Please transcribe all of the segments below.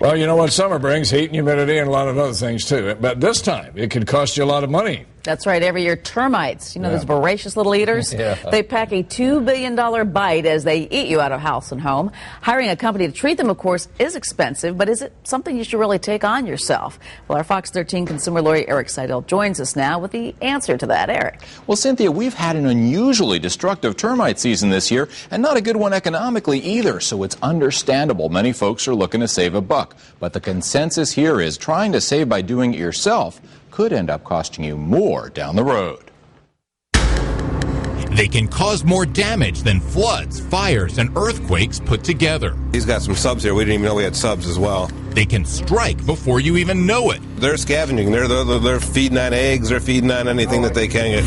Well, you know what summer brings? Heat and humidity and a lot of other things, too. But this time, it could cost you a lot of money. That's right. Every year, termites, those voracious little eaters, they pack a $2 billion bite as they eat you out of house and home. Hiring a company to treat them, of course, is expensive, but is it something you should really take on yourself? Well, our Fox 13 consumer lawyer Eric Seidel joins us now with the answer to that. Eric. Well, Cynthia, we've had an unusually destructive termite season this year, and not a good one economically either, so it's understandable many folks are looking to save a buck. But the consensus here is trying to save by doing it yourself could end up costing you more down the road. They can cause more damage than floods, fires, and earthquakes put together. He's got some subs here. We didn't even know we had subs as well. They can strike before you even know it. They're scavenging. They're feeding on eggs. They're feeding on anything that they can get.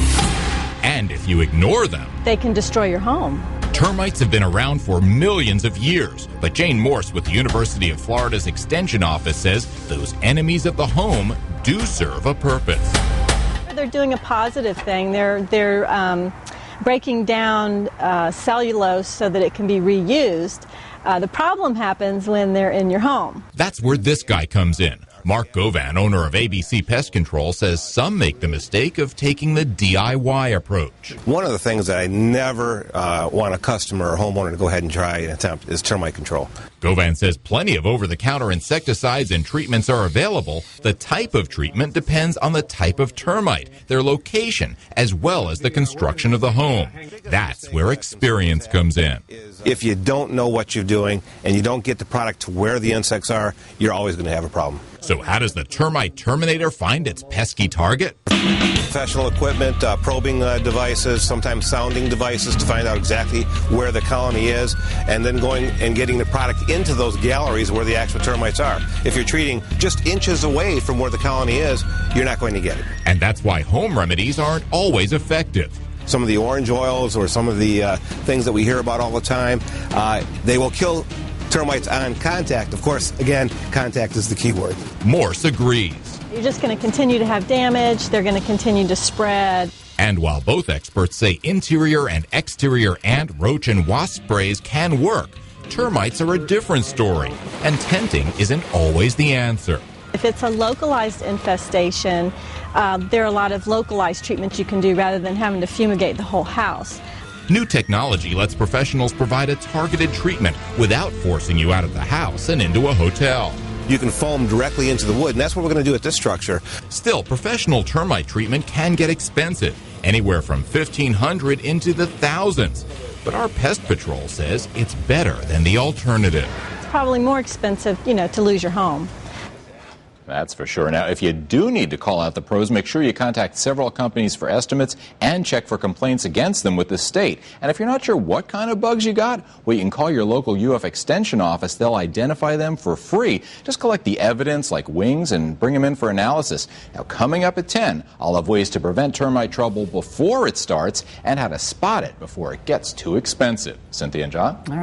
And if you ignore them, they can destroy your home. Termites have been around for millions of years, but Jane Morse with the University of Florida's Extension Office says those enemies of the home do serve a purpose. They're doing a positive thing. They're breaking down cellulose so that it can be reused. The problem happens when they're in your home. That's where this guy comes in. Mark Govan, owner of ABC Pest Control, says some make the mistake of taking the DIY approach. One of the things that I never want a customer or homeowner to go ahead and try and attempt is termite control. Govan says plenty of over-the-counter insecticides and treatments are available. The type of treatment depends on the type of termite, their location, as well as the construction of the home. That's where experience comes in. If you don't know what you're doing and you don't get the product to where the insects are, you're always going to have a problem. So how does the termite terminator find its pesky target? Professional equipment, probing devices, sometimes sounding devices to find out exactly where the colony is, and then going and getting the product into those galleries where the actual termites are. If you're treating just inches away from where the colony is, you're not going to get it. And that's why home remedies aren't always effective. Some of the orange oils or some of the things that we hear about all the time, they will kill termites on contact. Of course, again, contact is the key word. Morse agrees. You're just going to continue to have damage. They're going to continue to spread. And while both experts say interior and exterior ant, roach, and wasp sprays can work, termites are a different story, and tenting isn't always the answer. If it's a localized infestation, there are a lot of localized treatments you can do rather than having to fumigate the whole house. New technology lets professionals provide a targeted treatment without forcing you out of the house and into a hotel. You can foam directly into the wood, and that's what we're going to do at this structure. Still, professional termite treatment can get expensive, anywhere from $1,500 into the thousands. But our pest patrol says it's better than the alternative. It's probably more expensive, to lose your home. That's for sure. Now, if you do need to call out the pros, make sure you contact several companies for estimates and check for complaints against them with the state. And if you're not sure what kind of bugs you got, well, you can call your local UF Extension office. They'll identify them for free. Just collect the evidence like wings and bring them in for analysis. Now, coming up at 10, I'll have ways to prevent termite trouble before it starts and how to spot it before it gets too expensive. Cynthia and John? All right.